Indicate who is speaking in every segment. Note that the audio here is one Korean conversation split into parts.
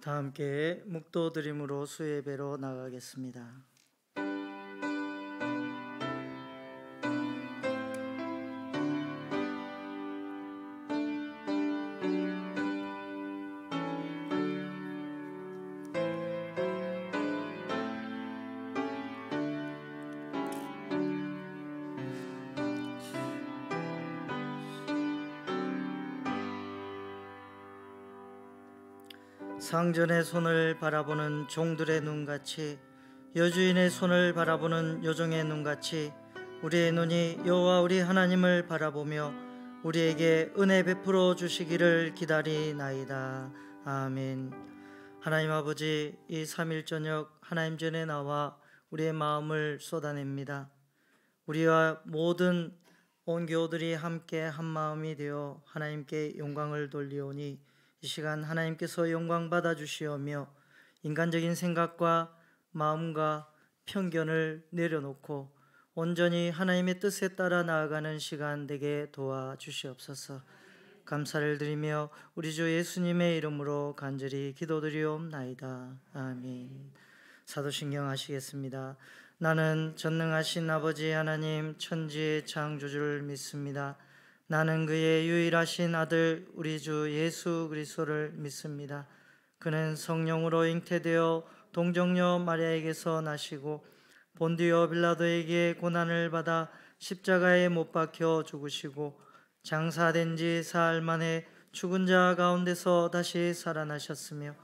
Speaker 1: 다 함께 묵도드림으로 수예배로 나가겠습니다. 상전의 손을 바라보는 종들의 눈같이, 여주인의 손을 바라보는 요정의 눈같이 우리의 눈이 여호와 우리 하나님을 바라보며 우리에게 은혜 베풀어 주시기를 기다리나이다. 아멘. 하나님 아버지, 이 3일 저녁 하나님 전에 나와 우리의 마음을 쏟아냅니다. 우리와 모든 온 교우들이 함께 한 마음이 되어 하나님께 영광을 돌리오니 이 시간 하나님께서 영광 받아 주시오며 인간적인 생각과 마음과 편견을 내려놓고 온전히 하나님의 뜻에 따라 나아가는 시간 되게 도와주시옵소서. 감사를 드리며 우리 주 예수님의 이름으로 간절히 기도드리옵나이다. 아멘. 사도신경 하시겠습니다. 나는 전능하신 아버지 하나님 천지의 창조주를 믿습니다. 나는 그의 유일하신 아들 우리 주 예수 그리스도를 믿습니다. 그는 성령으로 잉태되어 동정녀 마리아에게서 나시고 본디오 빌라도에게 고난을 받아 십자가에 못 박혀 죽으시고 장사된 지 사흘 만에 죽은 자 가운데서 다시 살아나셨으며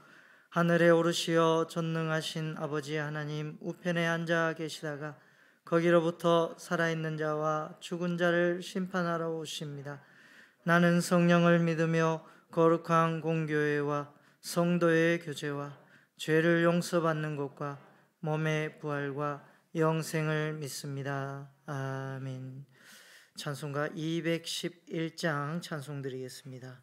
Speaker 1: 하늘에 오르시어 전능하신 아버지 하나님 우편에 앉아 계시다가 거기로부터 살아있는 자와 죽은 자를 심판하러 오십니다. 나는 성령을 믿으며 거룩한 공교회와 성도의 교제와 죄를 용서받는 것과 몸의 부활과 영생을 믿습니다. 아멘. 찬송가 211장 찬송 드리겠습니다.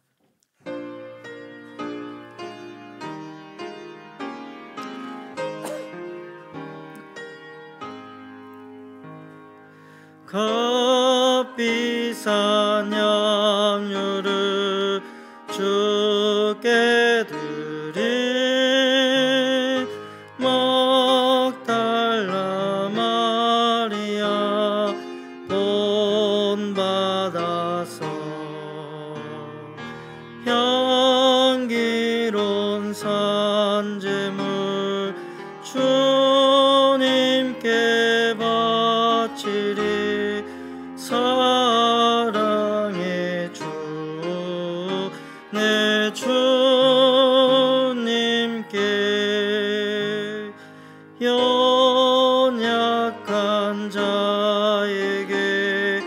Speaker 1: 값비싼 염료를 주께 드린 막달라 마리아 본받아서 향기로운 산제물 주님께 바치리. 사랑의 주 내 주님께 연약한 자에게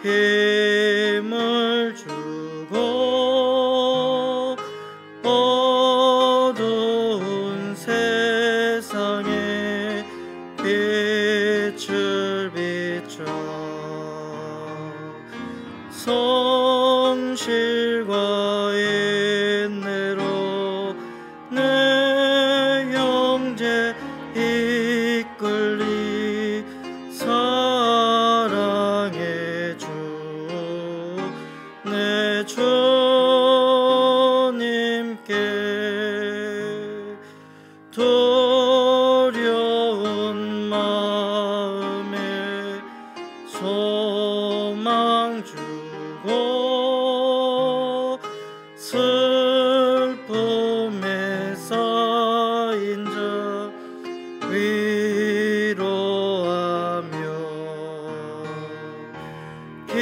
Speaker 1: 힘을 주고 어두운 세상에 빛을 비춰 성실과 인내로 내 형제 이끌리. 사랑의 주 내 주님께 두려운 마음에 소망 주고 슬픔에 쌓인 자 위로하며 길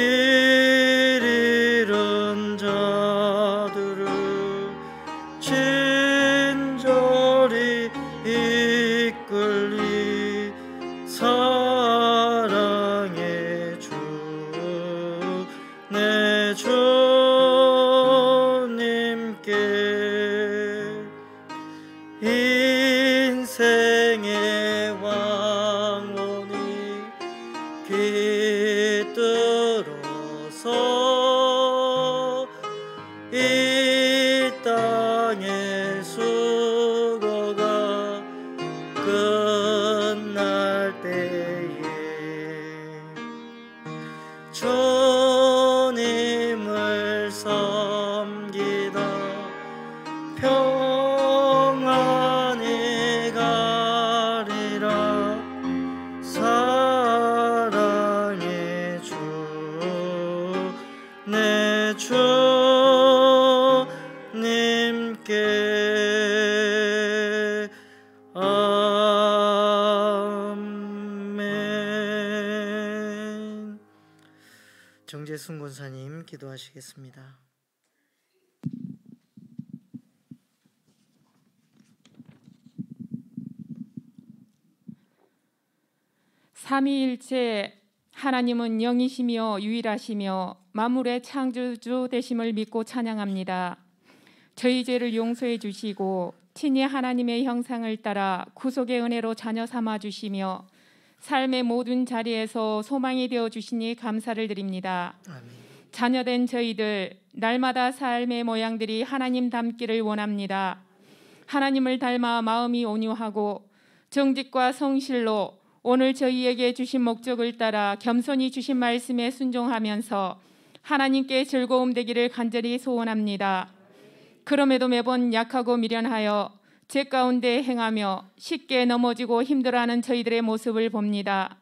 Speaker 1: 잃은 자들을 친절히 이끌리. 사랑의 주 내 주님께 인생의 왕원이 깃들어서 이 땅의 수고가 끝날 때에 주님을 섬기다 평안 정재순 권사님 기도하시겠습니다.
Speaker 2: 삼위일체 하나님은 영이시며 유일하시며 만물의 창조주 되심을 믿고 찬양합니다. 저희 죄를 용서해 주시고 친히 하나님의 형상을 따라 구속의 은혜로 자녀 삼아 주시며 삶의 모든 자리에서 소망이 되어 주시니 감사를 드립니다.
Speaker 1: 아멘.
Speaker 2: 자녀된 저희들 날마다 삶의 모양들이 하나님 닮기를 원합니다. 하나님을 닮아 마음이 온유하고 정직과 성실로 오늘 저희에게 주신 목적을 따라 겸손히 주신 말씀에 순종하면서 하나님께 즐거움 되기를 간절히 소원합니다. 그럼에도 매번 약하고 미련하여 죄 가운데 행하며 쉽게 넘어지고 힘들어하는 저희들의 모습을 봅니다.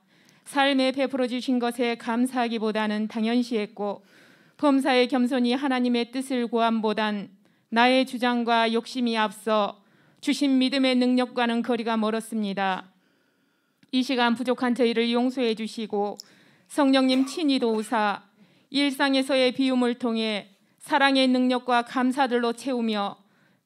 Speaker 2: 삶에 베풀어 주신 것에 감사하기보다는 당연시했고 범사에 겸손히 하나님의 뜻을 구함보단 나의 주장과 욕심이 앞서 주신 믿음의 능력과는 거리가 멀었습니다. 이 시간 부족한 저희를 용서해 주시고 성령님 친히 도우사 일상에서의 비움을 통해 사랑의 능력과 감사들로 채우며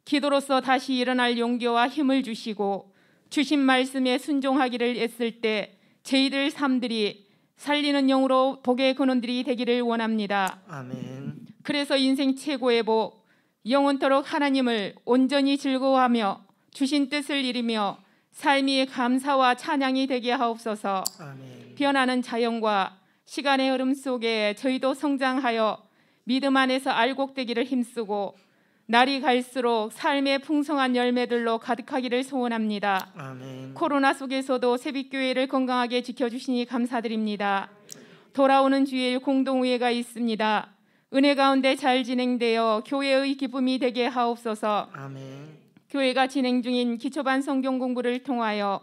Speaker 2: 기도로서 다시 일어날 용기와 힘을 주시고 주신 말씀에 순종하기를 애쓸 때 저희들 삶들이 살리는 영으로 복의 근원들이 되기를 원합니다.
Speaker 1: 아멘.
Speaker 2: 그래서 인생 최고의 복 영원토록 하나님을 온전히 즐거워하며 주신 뜻을 이루며 삶이 감사와 찬양이 되게 하옵소서.
Speaker 1: 아멘.
Speaker 2: 변하는 자연과 시간의 흐름 속에 저희도 성장하여 믿음 안에서 알곡되기를 힘쓰고 날이 갈수록 삶의 풍성한 열매들로 가득하기를 소원합니다.
Speaker 1: 아멘.
Speaker 2: 코로나 속에서도 새빛교회를 건강하게 지켜주시니 감사드립니다. 돌아오는 주일 공동의회가 있습니다. 은혜 가운데 잘 진행되어 교회의 기쁨이 되게 하옵소서.
Speaker 1: 아멘.
Speaker 2: 교회가 진행 중인 기초반 성경 공부를 통하여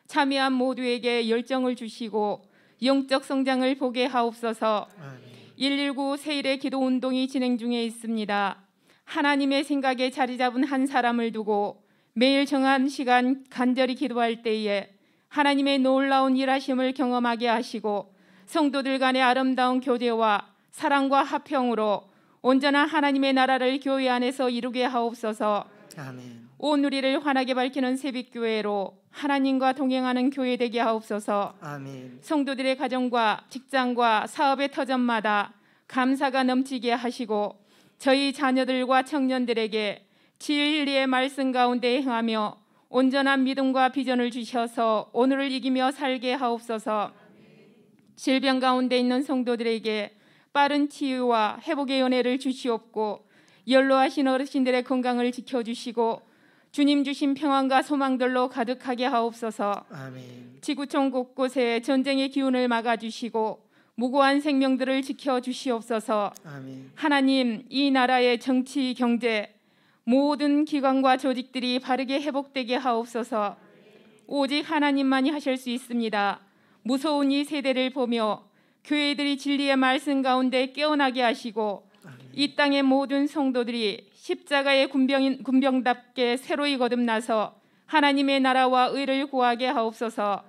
Speaker 2: 참여한 모두에게 열정을 주시고 영적 성장을 보게 하옵소서.
Speaker 1: 아멘.
Speaker 2: 119 세일의 기도 운동이 진행 중에 있습니다. 하나님의 생각에 자리 잡은 한 사람을 두고 매일 정한 시간 간절히 기도할 때에 하나님의 놀라운 일하심을 경험하게 하시고 성도들 간의 아름다운 교제와 사랑과 화평으로 온전한 하나님의 나라를 교회 안에서 이루게 하옵소서.
Speaker 1: 아멘.
Speaker 2: 온 우리를 환하게 밝히는 새빛교회로 하나님과 동행하는 교회 되게 하옵소서.
Speaker 1: 아멘.
Speaker 2: 성도들의 가정과 직장과 사업의 터전마다 감사가 넘치게 하시고 저희 자녀들과 청년들에게 진리의 말씀 가운데 행하며 온전한 믿음과 비전을 주셔서 오늘을 이기며 살게 하옵소서. 질병 가운데 있는 성도들에게 빠른 치유와 회복의 은혜를 주시옵고 연로하신 어르신들의 건강을 지켜주시고 주님 주신 평안과 소망들로 가득하게 하옵소서.
Speaker 1: 아멘.
Speaker 2: 지구촌 곳곳에 전쟁의 기운을 막아주시고 무고한 생명들을 지켜주시옵소서.
Speaker 1: 아멘.
Speaker 2: 하나님, 이 나라의 정치, 경제 모든 기관과 조직들이 바르게 회복되게 하옵소서. 오직 하나님만이 하실 수 있습니다. 무서운 이 세대를 보며 교회들이 진리의 말씀 가운데 깨어나게 하시고 이 땅의 모든 성도들이 십자가의 군병답게 새로이 거듭나서 하나님의 나라와 의를 구하게 하옵소서.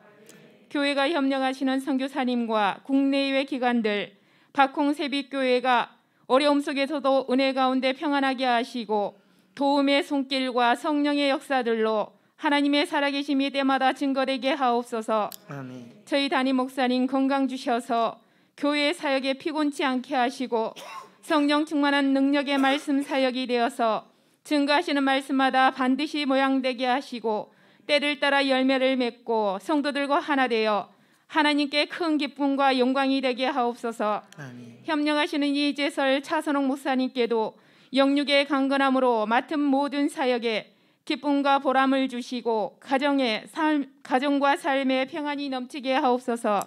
Speaker 2: 교회가 협력하시는 선교사님과 국내외 기관들 박홍새빛교회가 어려움 속에서도 은혜 가운데 평안하게 하시고 도움의 손길과 성령의 역사들로 하나님의 살아계심이 때마다 증거되게 하옵소서.
Speaker 1: 아멘.
Speaker 2: 저희 담임 목사님 건강 주셔서 교회 사역에 피곤치 않게 하시고 성령 충만한 능력의 말씀 사역이 되어서 증거하시는 말씀마다 반드시 모양되게 하시고 때를 따라 열매를 맺고 성도들과 하나 되어 하나님께 큰 기쁨과 영광이 되게 하옵소서.
Speaker 1: 아멘.
Speaker 2: 협력하시는 이재설 차선옥 목사님께도 영육의 강건함으로 맡은 모든 사역에 기쁨과 보람을 주시고 가정과 삶의 평안이 넘치게 하옵소서.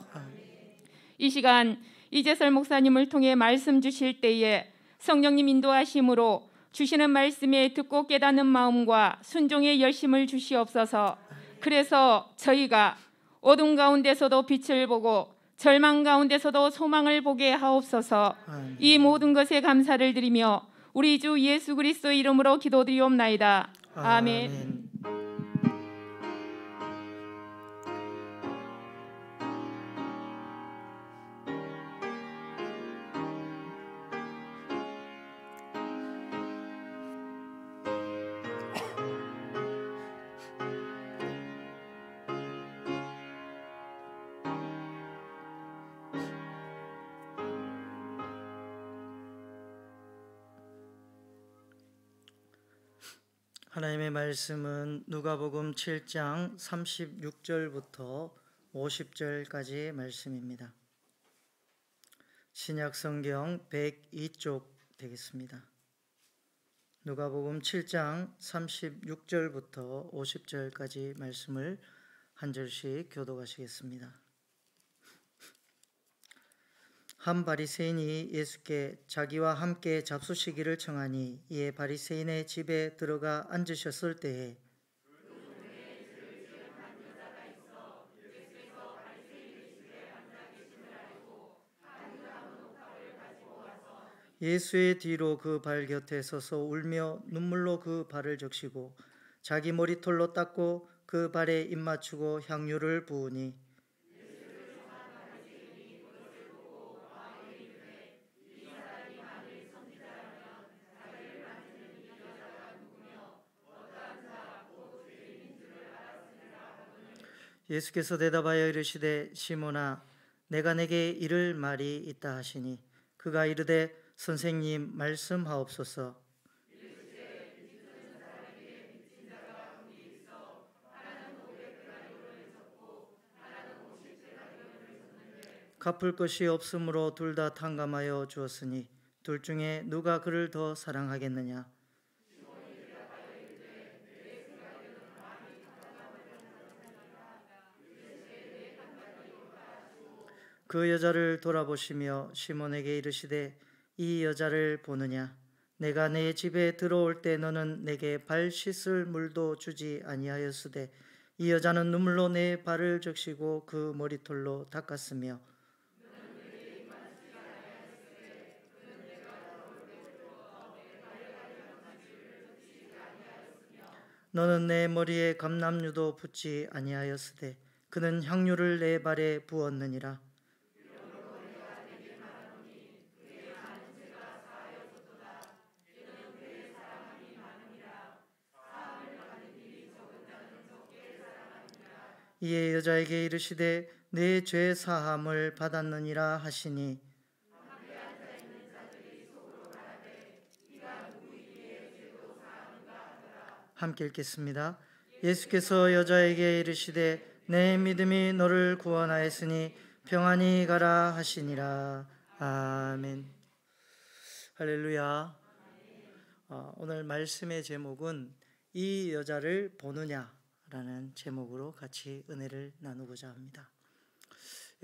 Speaker 2: 이 시간 이재설 목사님을 통해 말씀 주실 때에 성령님 인도하심으로 주시는 말씀에 듣고 깨닫는 마음과 순종의 열심을 주시옵소서. 그래서 저희가 어둠 가운데서도 빛을 보고 절망 가운데서도 소망을 보게 하옵소서.
Speaker 1: 아멘.
Speaker 2: 이 모든 것에 감사를 드리며 우리 주 예수 그리스도의 이름으로 기도드리옵나이다. 아멘.
Speaker 1: 하나님의 말씀은 누가복음 7장 36절부터 50절까지의 말씀입니다. 신약 성경 102쪽 되겠습니다. 누가복음 7장 36절부터 50절까지 말씀을 한 절씩 교독하시겠습니다. 한 바리새인이 예수께 자기와 함께 잡수시기를 청하니 이에 바리새인의 집에 들어가 앉으셨을 때에 예수의 뒤로 그 발 곁에 서서 울며 눈물로 그 발을 적시고 자기 머리털로 닦고 그 발에 입 맞추고 향유를 부으니 예수께서 대답하여 이르시되 시몬아 내가 내게 이를 말이 있다 하시니 그가 이르되 선생님 말씀하옵소서. 갚을 것이 없으므로 둘 다 탕감하여 주었으니 둘 중에 누가 그를 더 사랑하겠느냐? 그 여자를 돌아보시며 시몬에게 이르시되 이 여자를 보느냐? 내가 내 집에 들어올 때 너는 내게 발 씻을 물도 주지 아니하였으되 이 여자는 눈물로 내 발을 적시고 그 머리털로 닦았으며 너는 내 머리에 감람유도 붓지 아니하였으되 그는 향유를 내 발에 부었느니라. 이에 여자에게 이르시되 내 죄 사함을 받았느니라 하시니 함께 읽겠습니다. 예수께서 여자에게 이르시되 내 믿음이 너를 구원하였으니 평안히 가라 하시니라. 아멘. 할렐루야. 오늘 말씀의 제목은 이 여자를 보느냐라는 제목으로 같이 은혜를 나누고자 합니다.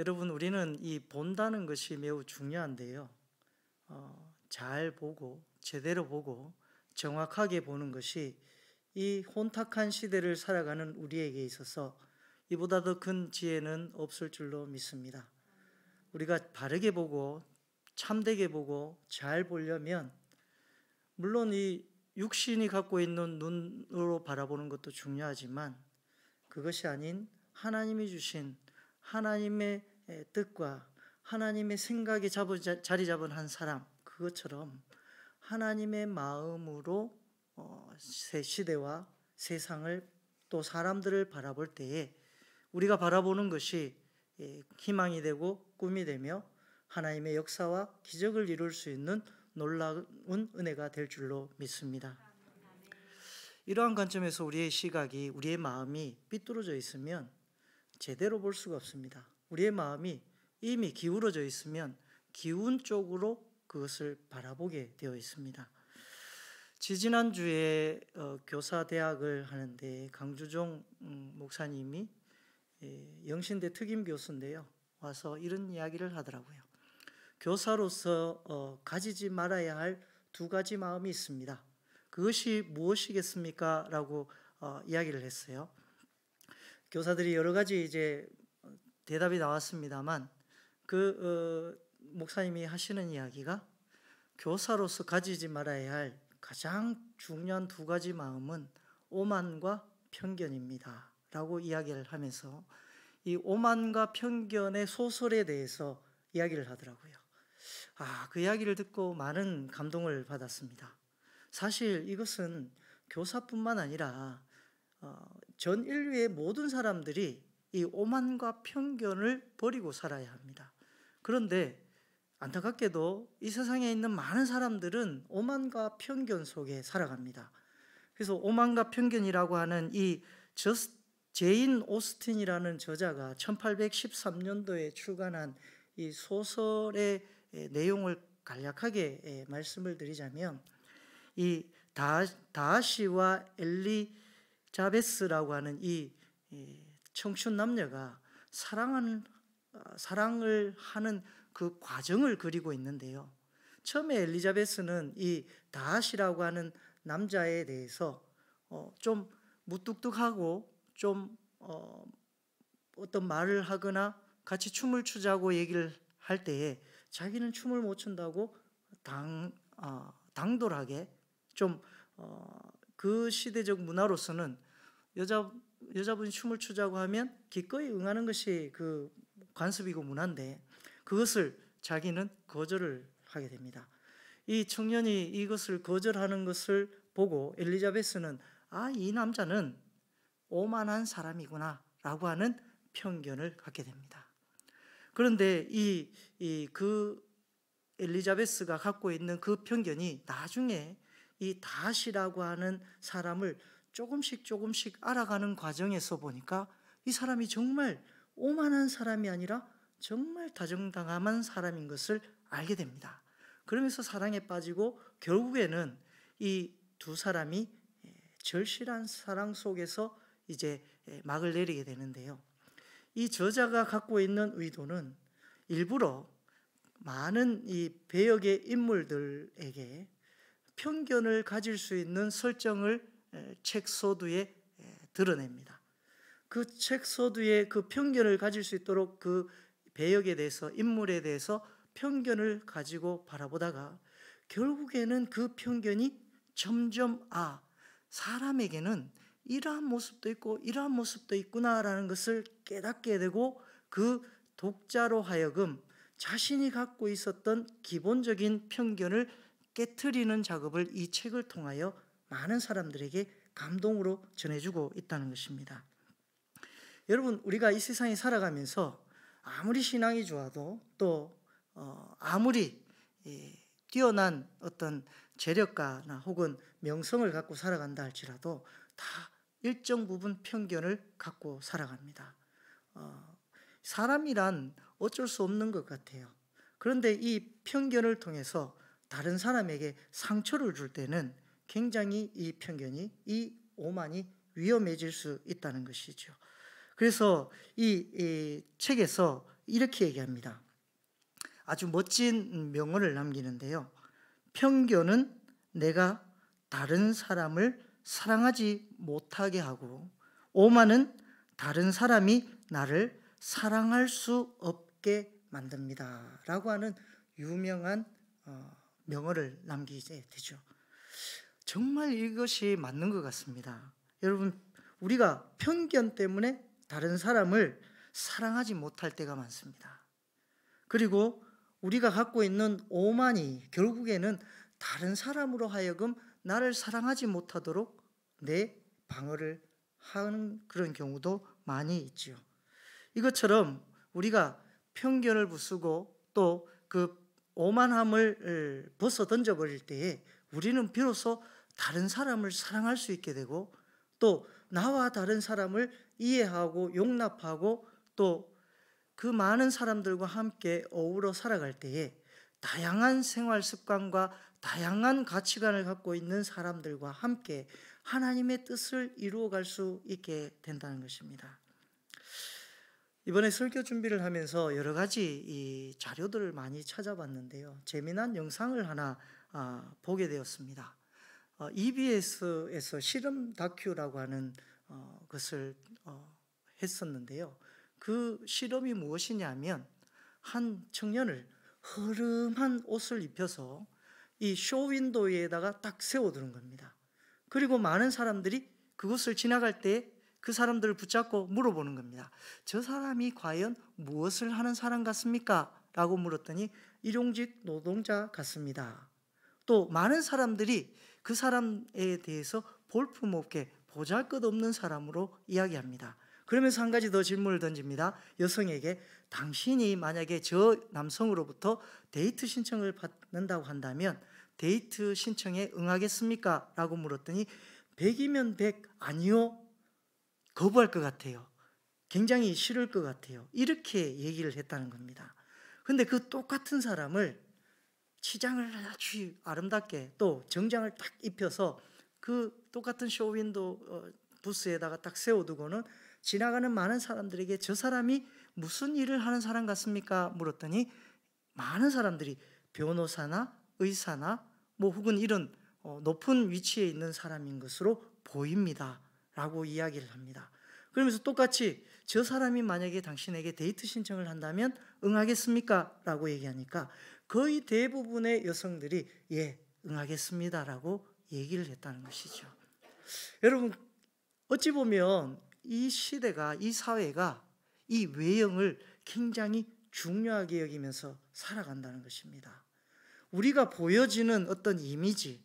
Speaker 1: 여러분, 우리는 이 본다는 것이 매우 중요한데요. 잘 보고 제대로 보고 정확하게 보는 것이 이 혼탁한 시대를 살아가는 우리에게 있어서 이보다 더 큰 지혜는 없을 줄로 믿습니다. 우리가 바르게 보고 참되게 보고 잘 보려면 물론 이 육신이 갖고 있는 눈으로 바라보는 것도 중요하지만 그것이 아닌 하나님이 주신 하나님의 뜻과 하나님의 생각이 자리 잡은 한 사람, 그것처럼 하나님의 마음으로 새 시대와 세상을 또 사람들을 바라볼 때에 우리가 바라보는 것이 희망이 되고 꿈이 되며 하나님의 역사와 기적을 이룰 수 있는 놀라운 은혜가 될 줄로 믿습니다. 이러한 관점에서 우리의 시각이, 우리의 마음이 삐뚤어져 있으면 제대로 볼 수가 없습니다. 우리의 마음이 이미 기울어져 있으면 기운 쪽으로 그것을 바라보게 되어 있습니다. 지지난주에 교사대학을 하는데 강주종 목사님이 영신대 특임 교수인데요. 와서 이런 이야기를 하더라고요. 교사로서 가지지 말아야 할 두 가지 마음이 있습니다. 그것이 무엇이겠습니까? 라고 이야기를 했어요. 교사들이 여러 가지 이제 대답이 나왔습니다만 목사님이 하시는 이야기가 교사로서 가지지 말아야 할 가장 중요한 두 가지 마음은 오만과 편견입니다. 라고 이야기를 하면서 이 오만과 편견의 소설에 대해서 이야기를 하더라고요. 그 이야기를 듣고 많은 감동을 받았습니다. 사실 이것은 교사뿐만 아니라 전 인류의 모든 사람들이 이 오만과 편견을 버리고 살아야 합니다. 그런데 안타깝게도 이 세상에 있는 많은 사람들은 오만과 편견 속에 살아갑니다. 그래서 오만과 편견이라고 하는 이 제인 오스틴이라는 저자가 1813년도에 출간한 이 소설의 내용을 간략하게 말씀을 드리자면, 이 다하시와 엘리자베스라고 하는 이 청춘 남녀가 사랑을 하는 그 과정을 그리고 있는데요. 처음에 엘리자베스는 이 다하시라고 하는 남자에 대해서 좀 무뚝뚝하고 좀 어떤 말을 하거나 같이 춤을 추자고 얘기를 할 때에 자기는 춤을 못 춘다고 당돌하게 좀 그 시대적 문화로서는 여자분이 춤을 추자고 하면 기꺼이 응하는 것이 그 관습이고 문화인데, 그것을 자기는 거절을 하게 됩니다. 이 청년이 이것을 거절하는 것을 보고 엘리자베스는 이 남자는 오만한 사람이구나 라고 하는 편견을 갖게 됩니다. 그런데 그 엘리자베스가 갖고 있는 그 편견이 나중에 이 다하시라고 하는 사람을 조금씩 알아가는 과정에서 보니까 이 사람이 정말 오만한 사람이 아니라 정말 다정다감한 사람인 것을 알게 됩니다. 그러면서 사랑에 빠지고 결국에는 이 두 사람이 절실한 사랑 속에서 이제 막을 내리게 되는데요. 이 저자가 갖고 있는 의도는 일부러 많은 이 배역의 인물들에게 편견을 가질 수 있는 설정을 책 서두에 드러냅니다. 그 책 서두에 그 편견을 가질 수 있도록 그 배역에 대해서, 인물에 대해서 편견을 가지고 바라보다가 결국에는 그 편견이 점점 사람에게는 이러한 모습도 있고 이러한 모습도 있구나라는 것을 깨닫게 되고, 그 독자로 하여금 자신이 갖고 있었던 기본적인 편견을 깨트리는 작업을 이 책을 통하여 많은 사람들에게 감동으로 전해주고 있다는 것입니다. 여러분, 우리가 이 세상에 살아가면서 아무리 신앙이 좋아도 또 아무리 뛰어난 어떤 재력가나 혹은 명성을 갖고 살아간다 할지라도 다 일정 부분 편견을 갖고 살아갑니다. 사람이란 어쩔 수 없는 것 같아요. 그런데 이 편견을 통해서 다른 사람에게 상처를 줄 때는 굉장히 이 편견이, 이 오만이 위험해질 수 있다는 것이죠. 그래서 이 책에서 이렇게 얘기합니다. 아주 멋진 명언을 남기는데요. 편견은 내가 다른 사람을 사랑하지 못하게 하고, 오만은 다른 사람이 나를 사랑할 수 없게 만듭니다 라고 하는 유명한 명언을 남기게 되죠. 정말 이것이 맞는 것 같습니다. 여러분, 우리가 편견 때문에 다른 사람을 사랑하지 못할 때가 많습니다. 그리고 우리가 갖고 있는 오만이 결국에는 다른 사람으로 하여금 나를 사랑하지 못하도록 내 방어를 하는 그런 경우도 많이 있죠. 이것처럼 우리가 편견을 부수고 또 그 오만함을 벗어 던져버릴 때에 우리는 비로소 다른 사람을 사랑할 수 있게 되고, 또 나와 다른 사람을 이해하고 용납하고 또 그 많은 사람들과 함께 어우러 살아갈 때에 다양한 생활 습관과 다양한 가치관을 갖고 있는 사람들과 함께 하나님의 뜻을 이루어갈 수 있게 된다는 것입니다. 이번에 설교 준비를 하면서 여러 가지 이 자료들을 많이 찾아봤는데요. 재미난 영상을 하나 보게 되었습니다. EBS에서 실험 다큐라고 하는 것을 했었는데요. 그 실험이 무엇이냐면, 한 청년을 허름한 옷을 입혀서 이 쇼윈도에다가 딱 세워두는 겁니다. 그리고 많은 사람들이 그곳을 지나갈 때 그 사람들을 붙잡고 물어보는 겁니다. 저 사람이 과연 무엇을 하는 사람 같습니까? 라고 물었더니 일용직 노동자 같습니다. 또 많은 사람들이 그 사람에 대해서 볼품없게 보잘것없는 사람으로 이야기합니다. 그러면서 한 가지 더 질문을 던집니다. 여성에게, 당신이 만약에 저 남성으로부터 데이트 신청을 받는다고 한다면 데이트 신청에 응하겠습니까? 라고 물었더니 100이면 100 아니요? 거부할 것 같아요. 굉장히 싫을 것 같아요. 이렇게 얘기를 했다는 겁니다. 근데 그 똑같은 사람을 치장을 아주 아름답게 또 정장을 딱 입혀서 그 똑같은 쇼윈도 부스에다가 딱 세워두고는 지나가는 많은 사람들에게 저 사람이 무슨 일을 하는 사람 같습니까? 물었더니 많은 사람들이 변호사나 의사나 뭐 혹은 이런 높은 위치에 있는 사람인 것으로 보입니다 라고 이야기를 합니다. 그러면서 똑같이 저 사람이 만약에 당신에게 데이트 신청을 한다면 응하겠습니까? 라고 얘기하니까 거의 대부분의 여성들이 예, 응하겠습니다 라고 얘기를 했다는 것이죠. 여러분, 어찌 보면 이 시대가, 이 사회가 이 외형을 굉장히 중요하게 여기면서 살아간다는 것입니다. 우리가 보여지는 어떤 이미지,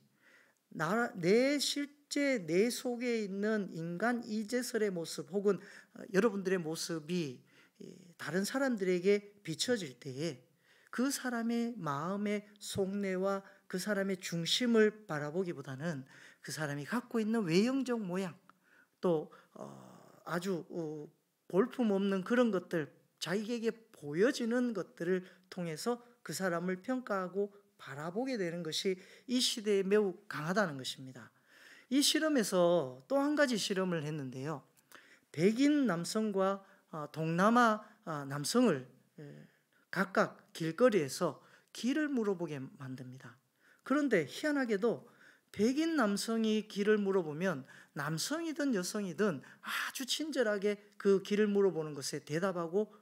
Speaker 1: 내 실제 내 속에 있는 인간 이재설의 모습 혹은 여러분들의 모습이 다른 사람들에게 비춰질 때에 그 사람의 마음의 속내와 그 사람의 중심을 바라보기보다는 그 사람이 갖고 있는 외형적 모양, 또 아주 볼품없는 그런 것들, 자기에게 보여지는 것들을 통해서 그 사람을 평가하고 바라보게 되는 것이 이 시대에 매우 강하다는 것입니다. 이 실험에서 또 한 가지 실험을 했는데요. 백인 남성과 동남아 남성을 각각 길거리에서 길을 물어보게 만듭니다. 그런데 희한하게도 백인 남성이 길을 물어보면 남성이든 여성이든 아주 친절하게 그 길을 물어보는 것에 대답하고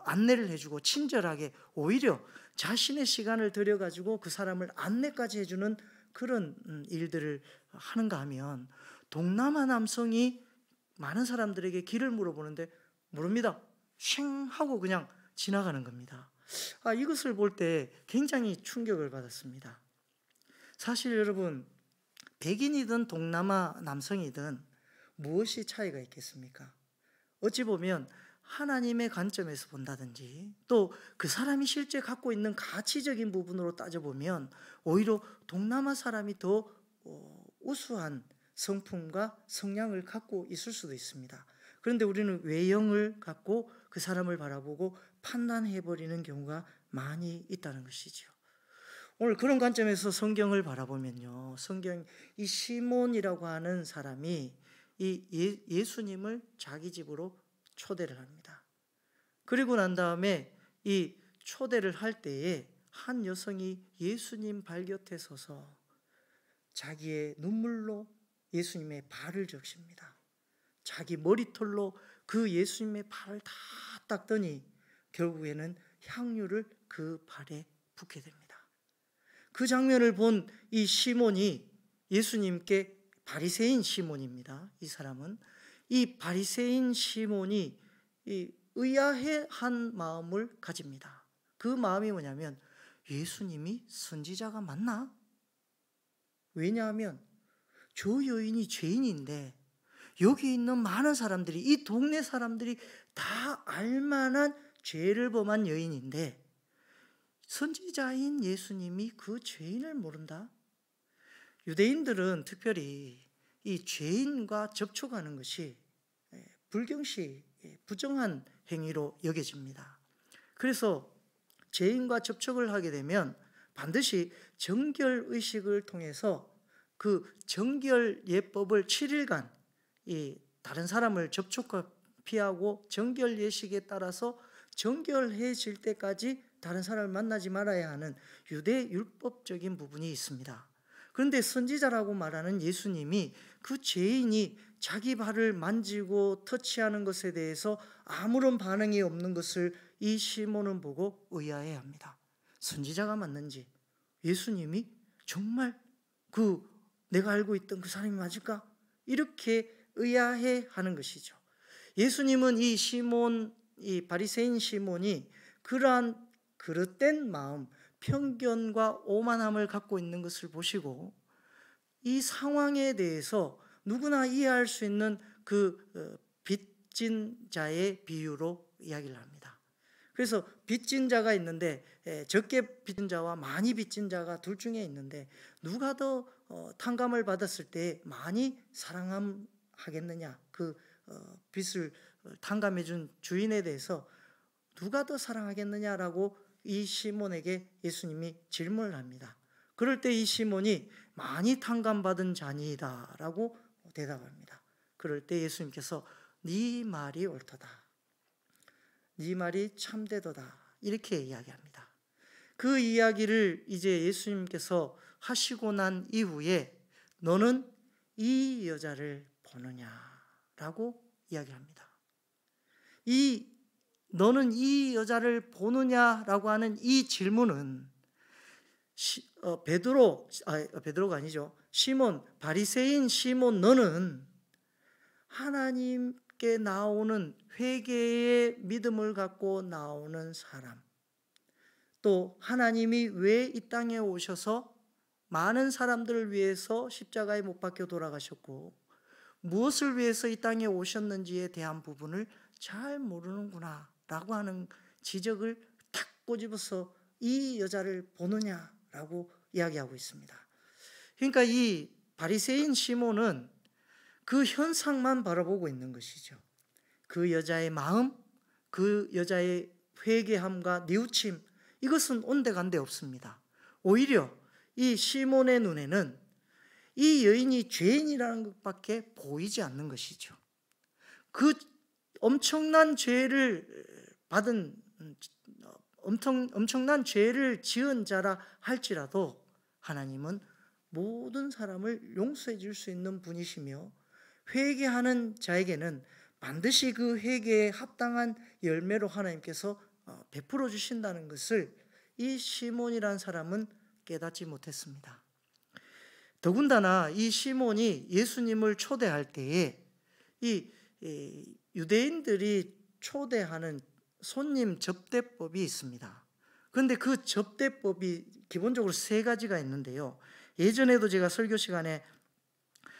Speaker 1: 안내를 해주고 친절하게 오히려 자신의 시간을 들여가지고 그 사람을 안내까지 해주는 그런 일들을 하는가 하면 동남아 남성이 많은 사람들에게 길을 물어보는데 모릅니다. 쉥 하고 그냥 지나가는 겁니다. 이것을 볼 때 굉장히 충격을 받았습니다. 사실 여러분, 백인이든 동남아 남성이든 무엇이 차이가 있겠습니까? 어찌 보면 하나님의 관점에서 본다든지 또 그 사람이 실제 갖고 있는 가치적인 부분으로 따져보면 오히려 동남아 사람이 더 우수한 성품과 성향을 갖고 있을 수도 있습니다. 그런데 우리는 외형을 갖고 그 사람을 바라보고 판단해버리는 경우가 많이 있다는 것이죠. 오늘 그런 관점에서 성경을 바라보면요, 성경 이 시몬이라고 하는 사람이 이 예수님을 자기 집으로 초대를 합니다. 그리고 난 다음에 이 초대를 할 때에 한 여성이 예수님 발 곁에 서서 자기의 눈물로 예수님의 발을 적십니다. 자기 머리털로 그 예수님의 발을 다 닦더니 결국에는 향유를 그 발에 붓게 됩니다. 그 장면을 본 이 시몬이 예수님께, 바리새인 시몬입니다. 이 사람은 이 바리새인 시몬이 의아해한 마음을 가집니다. 그 마음이 뭐냐면 예수님이 선지자가 맞나? 왜냐하면 저 여인이 죄인인데 여기 있는 많은 사람들이, 이 동네 사람들이 다 알만한 죄를 범한 여인인데 선지자인 예수님이 그 죄인을 모른다? 유대인들은 특별히 이 죄인과 접촉하는 것이 불경시 부정한 행위로 여겨집니다. 그래서 죄인과 접촉을 하게 되면 반드시 정결의식을 통해서 그 정결예법을 7일간 이 다른 사람을 피하고 정결예식에 따라서 정결해질 때까지 다른 사람을 만나지 말아야 하는 유대 율법적인 부분이 있습니다. 그런데 선지자라고 말하는 예수님이 그 죄인이 자기 발을 만지고 터치하는 것에 대해서 아무런 반응이 없는 것을 이 시몬은 보고 의아해합니다. 선지자가 맞는지, 예수님이 정말 내가 알고 있던 그 사람이 맞을까? 이렇게 의아해하는 것이죠. 예수님은 이 바리새인 시몬이 그러한 그릇된 마음, 편견과 오만함을 갖고 있는 것을 보시고 이 상황에 대해서 누구나 이해할 수 있는 그 빚진 자의 비유로 이야기를 합니다. 그래서 빚진 자가 있는데 적게 빚진 자와 많이 빚진 자가 둘 중에 있는데 누가 더 탕감을 받았을 때 많이 사랑하겠느냐, 그 빚을 탕감해 준 주인에 대해서 누가 더 사랑하겠느냐라고 이 시몬에게 예수님이 질문을 합니다. 그럴 때 이 시몬이 많이 탕감받은 자니이다 라고 대답합니다. 그럴 때 예수님께서 네 말이 옳도다, 네 말이 참되도다, 이렇게 이야기합니다. 그 이야기를 이제 예수님께서 하시고 난 이후에 너는 이 여자를 보느냐라고 이야기합니다. 너는 이 여자를 보느냐라고 하는 이 질문은 베드로가 아니죠. 시몬, 바리새인 시몬, 너는 하나님께 나오는 회개의 믿음을 갖고 나오는 사람, 또 하나님이 왜 이 땅에 오셔서 많은 사람들을 위해서 십자가에 못 박혀 돌아가셨고 무엇을 위해서 이 땅에 오셨는지에 대한 부분을 잘 모르는구나 라고 하는 지적을 탁 꼬집어서 이 여자를 보느냐라고 이야기하고 있습니다. 그러니까 이 바리새인 시몬은 그 현상만 바라보고 있는 것이죠. 그 여자의 마음, 그 여자의 회개함과 뉘우침, 이것은 온데간데 없습니다. 오히려 이 시몬의 눈에는 이 여인이 죄인이라는 것밖에 보이지 않는 것이죠. 그 엄청난 죄를 받은, 엄청난 죄를 지은 자라 할지라도 하나님은 모든 사람을 용서해 줄 수 있는 분이시며 회개하는 자에게는 반드시 그 회개에 합당한 열매로 하나님께서 베풀어 주신다는 것을 이 시몬이라는 사람은 깨닫지 못했습니다. 더군다나 이 시몬이 예수님을 초대할 때에 이 유대인들이 초대하는 손님 접대법이 있습니다. 그런데 그 접대법이 기본적으로 3가지가 있는데요. 예전에도 제가 설교 시간에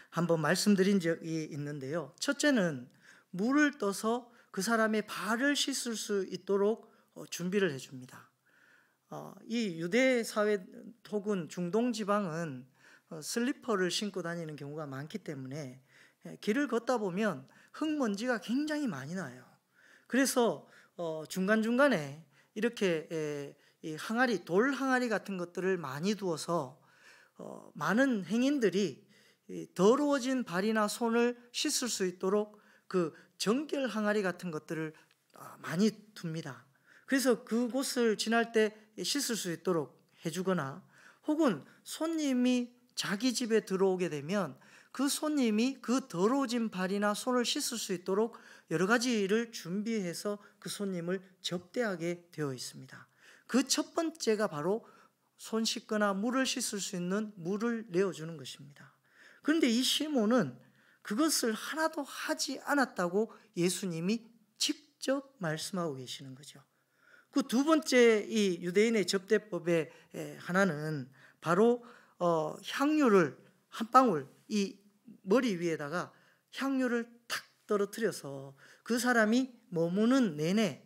Speaker 1: 한번 말씀드린 적이 있는데요. 첫째는 물을 떠서 그 사람의 발을 씻을 수 있도록 준비를 해줍니다. 이 유대 사회 혹은 중동 지방은 슬리퍼를 신고 다니는 경우가 많기 때문에 길을 걷다 보면 흙먼지가 굉장히 많이 나요. 그래서 중간중간에 이렇게 이 항아리, 돌 항아리 같은 것들을 많이 두어서 많은 행인들이 더러워진 발이나 손을 씻을 수 있도록 그 정결 항아리 같은 것들을 많이 둡니다. 그래서 그곳을 지날 때 씻을 수 있도록 해주거나, 혹은 손님이 자기 집에 들어오게 되면 그 손님이 그 더러워진 발이나 손을 씻을 수 있도록 여러 가지를 준비해서 그 손님을 접대하게 되어 있습니다. 그 첫 번째가 바로 손 씻거나 물을 씻을 수 있는 물을 내어주는 것입니다. 그런데 이 시몬은 그것을 하나도 하지 않았다고 예수님이 직접 말씀하고 계시는 거죠. 그 두 번째 이 유대인의 접대법의 하나는 바로 향유를 한 방울, 이 머리 위에다가 향유를 탁 떨어뜨려서 그 사람이 머무는 내내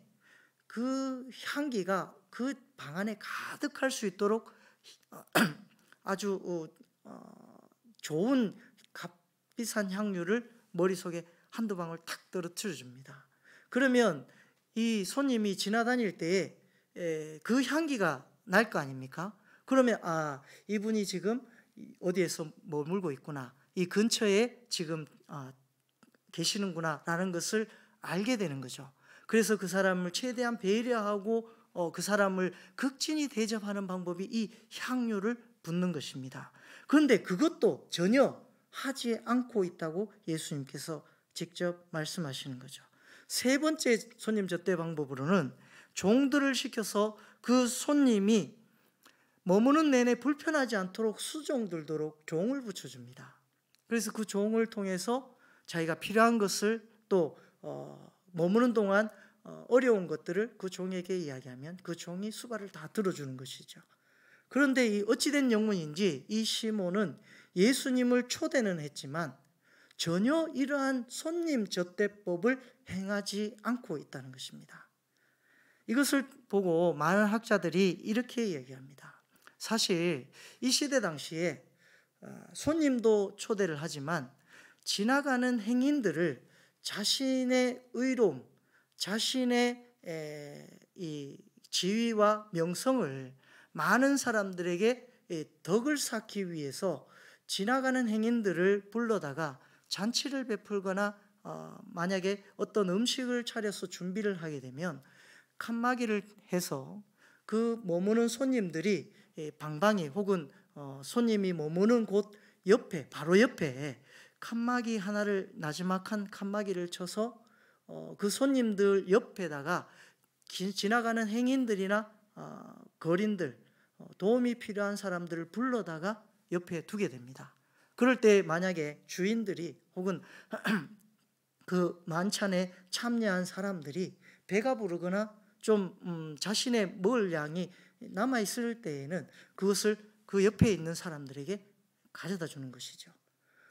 Speaker 1: 그 향기가 그 방 안에 가득할 수 있도록 아주 좋은 값비싼 향유를 머릿속에 한두 방울 탁 떨어뜨려 줍니다. 그러면 이 손님이 지나다닐 때에 그 향기가 날 거 아닙니까? 그러면 이분이 지금 어디에서 머물고 있구나, 이 근처에 지금 계시는구나 라는 것을 알게 되는 거죠. 그래서 그 사람을 최대한 배려하고 그 사람을 극진히 대접하는 방법이 이 향유를 붓는 것입니다. 그런데 그것도 전혀 하지 않고 있다고 예수님께서 직접 말씀하시는 거죠. 세 번째 손님 접대 방법으로는 종들을 시켜서 그 손님이 머무는 내내 불편하지 않도록 수종 들도록 종을 붙여줍니다. 그래서 그 종을 통해서 자기가 필요한 것을 또 머무는 동안 어려운 것들을 그 종에게 이야기하면 그 종이 수발을 다 들어주는 것이죠. 그런데 이 어찌된 영문인지 이 시몬은 예수님을 초대는 했지만 전혀 이러한 손님 접대법을 행하지 않고 있다는 것입니다. 이것을 보고 많은 학자들이 이렇게 얘기합니다. 사실 이 시대 당시에 손님도 초대를 하지만 지나가는 행인들을 자신의 의로움, 자신의 이 지위와 명성을 많은 사람들에게 덕을 쌓기 위해서 지나가는 행인들을 불러다가 잔치를 베풀거나 만약에 어떤 음식을 차려서 준비를 하게 되면 칸막이를 해서 그 머무는 손님들이 방방이 혹은 손님이 머무는 곳 옆에, 바로 옆에 칸막이 하나를, 나지막한 칸막이를 쳐서 그 손님들 옆에다가 지나가는 행인들이나 거린들, 도움이 필요한 사람들을 불러다가 옆에 두게 됩니다. 그럴 때 만약에 주인들이 혹은 그 만찬에 참여한 사람들이 배가 부르거나 좀 자신의 먹을 양이 남아있을 때에는 그것을 그 옆에 있는 사람들에게 가져다 주는 것이죠.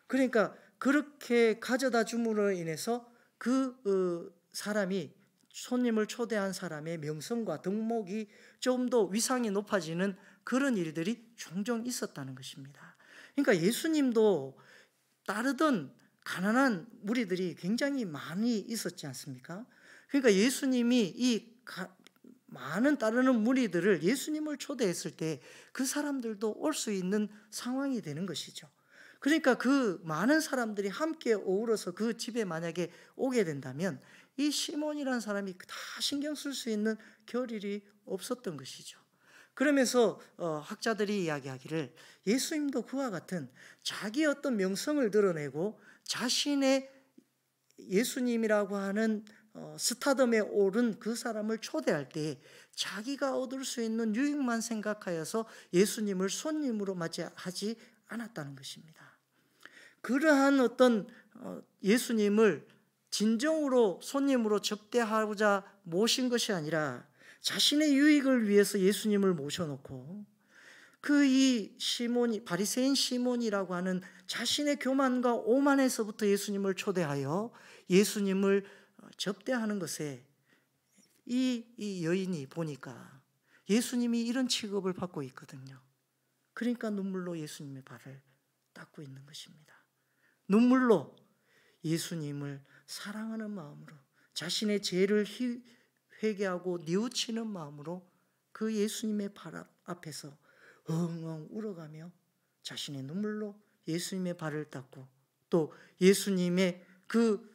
Speaker 1: 그러니까 그렇게 가져다 줌으로 인해서 그 사람이, 손님을 초대한 사람의 명성과 덕목이 좀 더 위상이 높아지는 그런 일들이 종종 있었다는 것입니다. 그러니까 예수님도 따르던 가난한 무리들이 굉장히 많이 있었지 않습니까? 그러니까 예수님이 이 많은 따르는 무리들을 예수님을 초대했을 때 그 사람들도 올 수 있는 상황이 되는 것이죠. 그러니까 그 많은 사람들이 함께 어우러서 그 집에 만약에 오게 된다면 이 시몬이라는 사람이 다 신경 쓸 수 있는 겨를이 없었던 것이죠. 그러면서 학자들이 이야기하기를 예수님도 그와 같은 자기의 어떤 명성을 드러내고 자신의 예수님이라고 하는 스타덤에 오른 그 사람을 초대할 때 자기가 얻을 수 있는 유익만 생각하여서 예수님을 손님으로 맞이하지 않았다는 것입니다. 그러한 어떤 예수님을 진정으로 손님으로 접대하고자 모신 것이 아니라 자신의 유익을 위해서 예수님을 모셔놓고 그 이 시몬이, 바리새인 시몬이라고 하는 자신의 교만과 오만에서부터 예수님을 초대하여 예수님을 접대하는 것에 이 여인이 보니까 예수님이 이런 취급을 받고 있거든요. 그러니까 눈물로 예수님의 발을 닦고 있는 것입니다. 눈물로 예수님을 사랑하는 마음으로, 자신의 죄를 회개하고 뉘우치는 마음으로 그 예수님의 발 앞에서 엉엉 울어가며 자신의 눈물로 예수님의 발을 닦고, 또 예수님의 그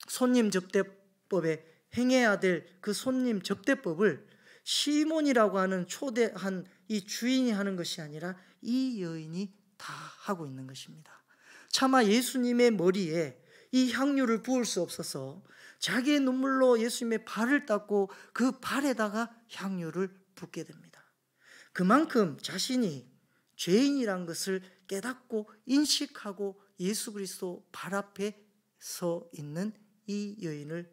Speaker 1: 손님 접대법에 행해야 될 그 손님 접대법을 시몬이라고 하는 초대한 이 주인이 하는 것이 아니라 이 여인이 다 하고 있는 것입니다. 차마 예수님의 머리에 이 향유를 부을 수 없어서 자기의 눈물로 예수님의 발을 닦고 그 발에다가 향유를 붓게 됩니다. 그만큼 자신이 죄인이란 것을 깨닫고 인식하고 예수 그리스도 발 앞에 서 있는 이 여인을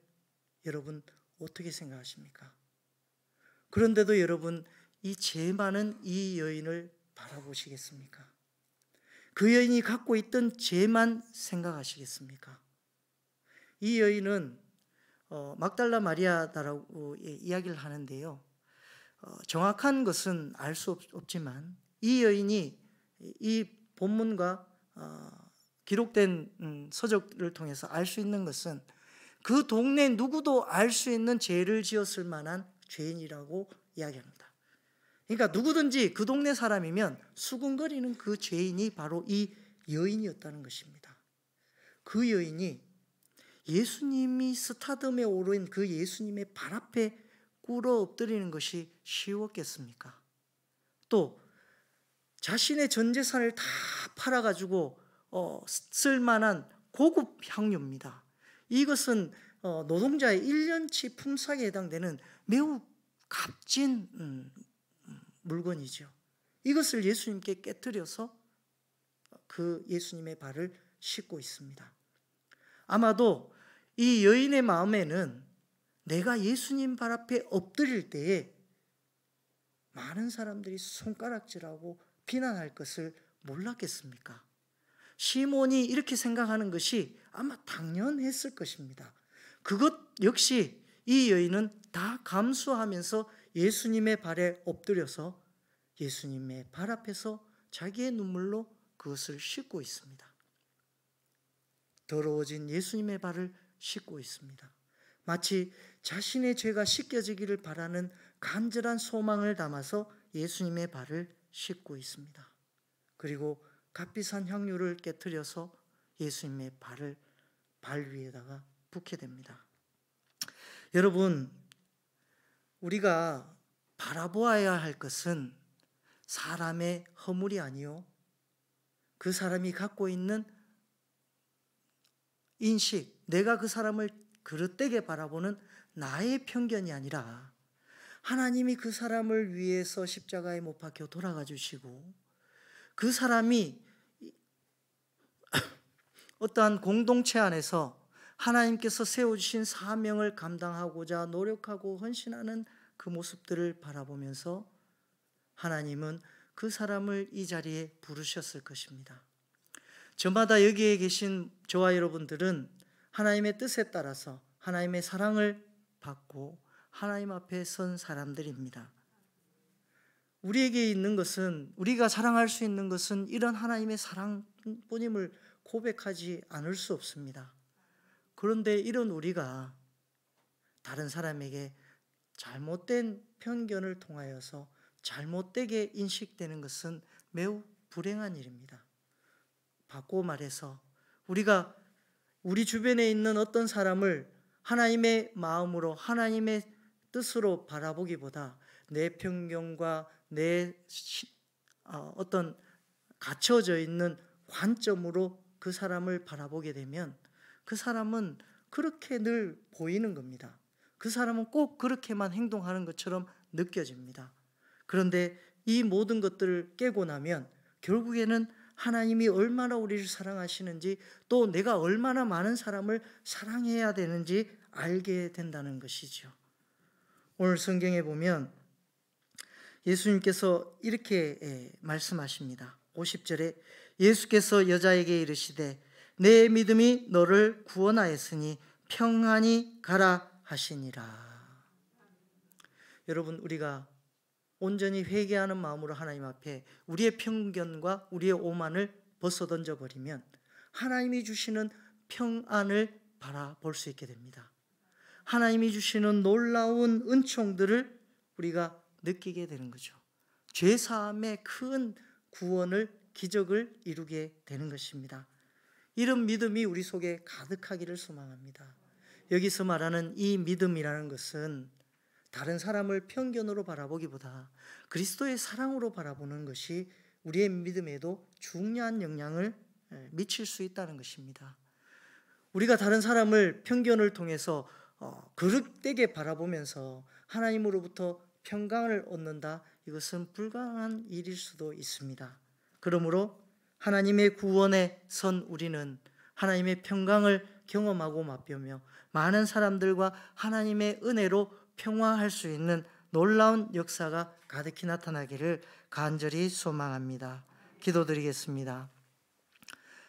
Speaker 1: 여러분 어떻게 생각하십니까? 그런데도 여러분 이 죄 많은 이 여인을 바라보시겠습니까? 그 여인이 갖고 있던 죄만 생각하시겠습니까? 이 여인은 막달라 마리아다라고 이야기를 하는데요. 정확한 것은 알 수 없지만 이 여인이 이 본문과 기록된 서적을 통해서 알 수 있는 것은 그 동네 누구도 알 수 있는 죄를 지었을 만한 죄인이라고 이야기합니다. 그러니까 누구든지 그 동네 사람이면 수군거리는 그 죄인이 바로 이 여인이었다는 것입니다. 그 여인이 예수님이 스타덤에 오른 그 예수님의 발 앞에 꿇어 엎드리는 것이 쉬웠겠습니까? 또 자신의 전 재산을 다 팔아가지고 쓸만한 고급 향유입니다. 이것은 노동자의 1년치 품삯에 해당되는 매우 값진 물건이죠. 이것을 예수님께 깨뜨려서 그 예수님의 발을 씻고 있습니다. 아마도 이 여인의 마음에는 내가 예수님 발 앞에 엎드릴 때에 많은 사람들이 손가락질하고 비난할 것을 몰랐겠습니까? 시몬이 이렇게 생각하는 것이 아마 당연했을 것입니다. 그것 역시 이 여인은 다 감수하면서 예수님의 발에 엎드려서 예수님의 발 앞에서 자기의 눈물로 그것을 씻고 있습니다. 더러워진 예수님의 발을 씻고 있습니다. 마치 자신의 죄가 씻겨지기를 바라는 간절한 소망을 담아서 예수님의 발을 씻고 있습니다. 그리고 값비싼 향유를 깨뜨려서 예수님의 발 위에다가 붓게 됩니다. 여러분, 우리가 바라보아야 할 것은 사람의 허물이 아니요, 그 사람이 갖고 있는 인식, 내가 그 사람을 그릇되게 바라보는 나의 편견이 아니라 하나님이 그 사람을 위해서 십자가에 못 박혀 돌아가 주시고 그 사람이 어떠한 공동체 안에서 하나님께서 세워주신 사명을 감당하고자 노력하고 헌신하는 그 모습들을 바라보면서 하나님은 그 사람을 이 자리에 부르셨을 것입니다. 저마다 여기에 계신 저와 여러분들은 하나님의 뜻에 따라서 하나님의 사랑을 받고 하나님 앞에 선 사람들입니다. 우리에게 있는 것은, 우리가 사랑할 수 있는 것은 이런 하나님의 사랑뿐임을 고백하지 않을 수 없습니다. 그런데 이런 우리가 다른 사람에게 잘못된 편견을 통하여서 잘못되게 인식되는 것은 매우 불행한 일입니다. 바꿔 말해서 우리가 우리 주변에 있는 어떤 사람을 하나님의 마음으로, 하나님의 뜻으로 바라보기보다 내 편견과 내 어떤 갇혀져 있는 관점으로 그 사람을 바라보게 되면 그 사람은 그렇게 늘 보이는 겁니다. 그 사람은 꼭 그렇게만 행동하는 것처럼 느껴집니다. 그런데 이 모든 것들을 깨고 나면 결국에는 하나님이 얼마나 우리를 사랑하시는지, 또 내가 얼마나 많은 사람을 사랑해야 되는지 알게 된다는 것이죠. 오늘 성경에 보면 예수님께서 이렇게 말씀하십니다. 50절에 예수께서 여자에게 이르시되 내 믿음이 너를 구원하였으니 평안히 가라 하시니라. 여러분, 우리가 온전히 회개하는 마음으로 하나님 앞에 우리의 편견과 우리의 오만을 벗어던져 버리면 하나님이 주시는 평안을 바라볼 수 있게 됩니다. 하나님이 주시는 놀라운 은총들을 우리가 느끼게 되는 거죠. 죄사함의 큰 구원을, 기적을 이루게 되는 것입니다. 이런 믿음이 우리 속에 가득하기를 소망합니다. 여기서 말하는 이 믿음이라는 것은 다른 사람을 편견으로 바라보기보다 그리스도의 사랑으로 바라보는 것이 우리의 믿음에도 중요한 영향을 미칠 수 있다는 것입니다. 우리가 다른 사람을 편견을 통해서 그릇되게 바라보면서 하나님으로부터 평강을 얻는다, 이것은 불가능한 일일 수도 있습니다. 그러므로 하나님의 구원에 선 우리는 하나님의 평강을 경험하고 맛보며 많은 사람들과 하나님의 은혜로 평화할 수 있는 놀라운 역사가 가득히 나타나기를 간절히 소망합니다. 기도드리겠습니다.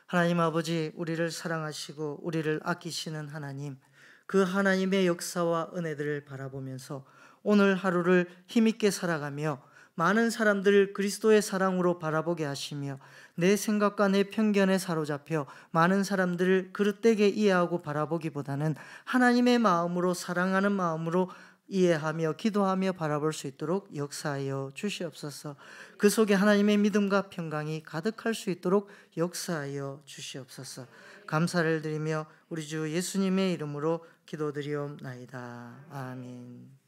Speaker 1: 하나님 아버지, 우리를 사랑하시고 우리를 아끼시는 하나님, 그 하나님의 역사와 은혜들을 바라보면서 오늘 하루를 힘있게 살아가며 많은 사람들을 그리스도의 사랑으로 바라보게 하시며 내 생각과 내 편견에 사로잡혀 많은 사람들을 그릇되게 이해하고 바라보기보다는 하나님의 마음으로, 사랑하는 마음으로 이해하며 기도하며 바라볼 수 있도록 역사하여 주시옵소서. 그 속에 하나님의 믿음과 평강이 가득할 수 있도록 역사하여 주시옵소서. 감사를 드리며 우리 주 예수님의 이름으로 기도드리옵나이다. 아멘.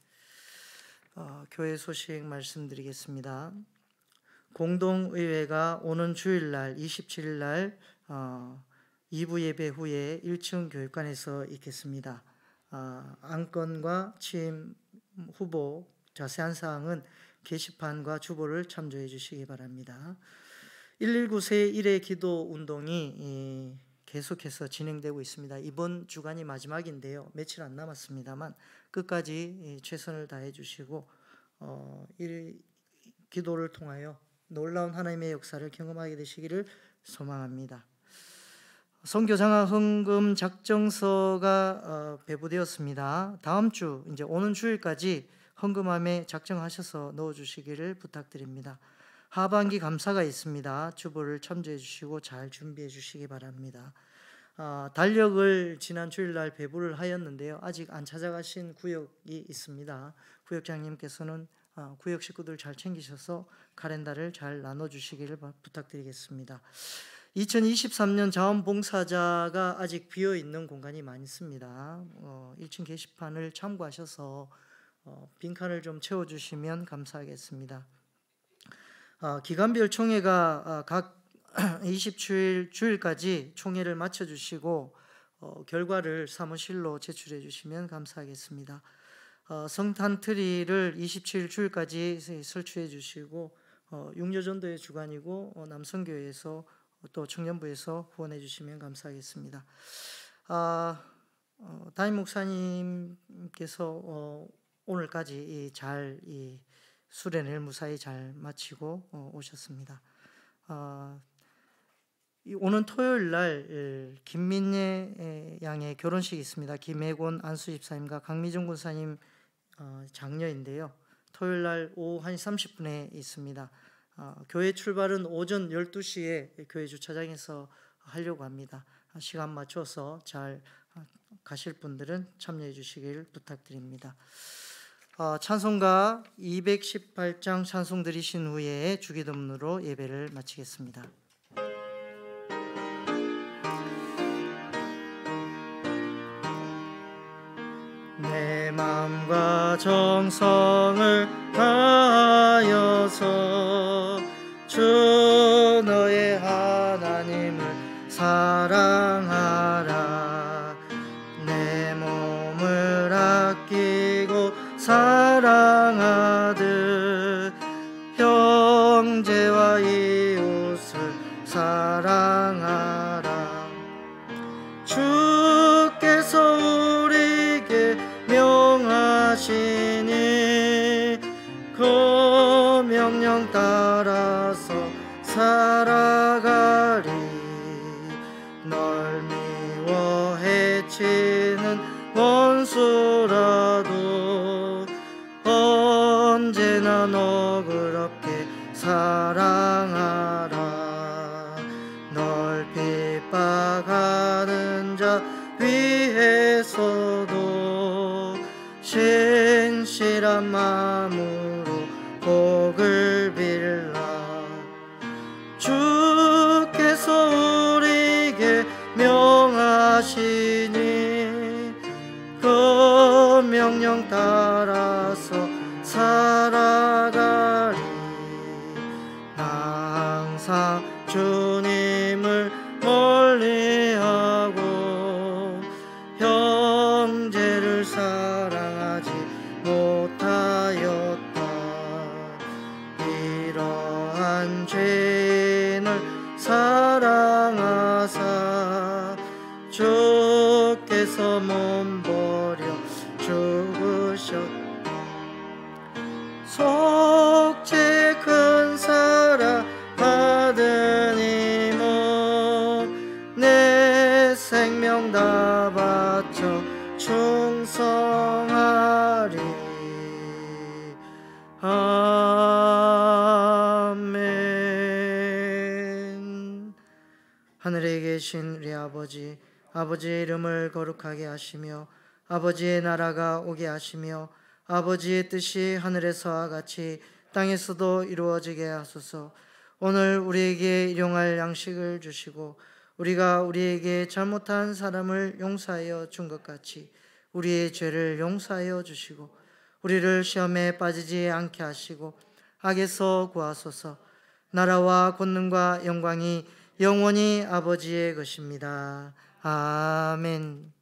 Speaker 1: 교회 소식 말씀드리겠습니다. 공동의회가 오는 주일날 27일날 2부 예배 후에 1층 교육관에서 있겠습니다. 안건과 취임 후보 자세한 사항은 게시판과 주보를 참조해 주시기 바랍니다. 119세 1회 기도 운동이 계속해서 진행되고 있습니다. 이번 주간이 마지막인데요. 며칠 안 남았습니다만 끝까지 최선을 다해 주시고 이 기도를 통하여 놀라운 하나님의 역사를 경험하게 되시기를 소망합니다. 선교장학 헌금 작정서가 배부되었습니다. 다음 주 이제 오는 주일까지 헌금함에 작정하셔서 넣어주시기를 부탁드립니다. 하반기 감사가 있습니다. 주보를 참조해 주시고 잘 준비해 주시기 바랍니다. 달력을 지난 주일날 배부를 하였는데요. 아직 안 찾아가신 구역이 있습니다. 구역장님께서는 구역 식구들 잘 챙기셔서 카렌다를 잘 나눠주시기를 부탁드리겠습니다. 2023년 자원봉사자가 아직 비어있는 공간이 많습니다. 1층 게시판을 참고하셔서 빈칸을 좀 채워주시면 감사하겠습니다. 기간별 총회가 각 27주일까지 총회를 마쳐주시고 결과를 사무실로 제출해 주시면 감사하겠습니다. 성탄트리를 27주일까지 설치해 주시고 육려전도의 주관이고 남성교회에서 또 청년부에서 후원해 주시면 감사하겠습니다. 담임 목사님께서 오늘까지 잘 수련회를 무사히 잘 마치고 오셨습니다. 오는 토요일 날 김민예 양의 결혼식이 있습니다. 김혜곤 안수 집사님과 강미정 군사님 장녀인데요. 토요일 날 오후 1시 30분에 있습니다. 교회 출발은 오전 12시에 교회 주차장에서 하려고 합니다. 시간 맞춰서 잘 가실 분들은 참여해 주시길 부탁드립니다. 찬송가 218장 찬송 드리신 후에 주기도문으로 예배를 마치겠습니다. 내 마음과 정성을 다하여서 주 너의 하나님을 사랑하라. 내 몸을 아끼고 사랑하듯 형제와 이웃을 사랑하라. 주께서 우리에게 명하시니 그 명령 따라서 살아가리. 널 미워 해치는 원수라도 언제나 너그럽게 사랑하라. 널 핍박하는 자 위에서도 신실한 마음으로 복을 빌라. 주께서 우리에게 명하시니 그 명령 따라서 살아가리. 항상 주님을 멀리하고 형제를 사랑하지 못하였다. 이러한 죄인을 사랑하사 주께서 몸버려 죽으셨다. 속죄 큰 사랑 받은 이모 내 생명 다 바쳐 충성하리. 아멘. 하늘에 계신 우리 아버지, 아버지의 이름을 거룩하게 하시며 아버지의 나라가 오게 하시며 아버지의 뜻이 하늘에서와 같이 땅에서도 이루어지게 하소서. 오늘 우리에게 일용할 양식을 주시고 우리가 우리에게 잘못한 사람을 용서하여 준 것 같이 우리의 죄를 용서하여 주시고 우리를 시험에 빠지지 않게 하시고 악에서 구하소서. 나라와 권능과 영광이 영원히 아버지의 것입니다. 아멘.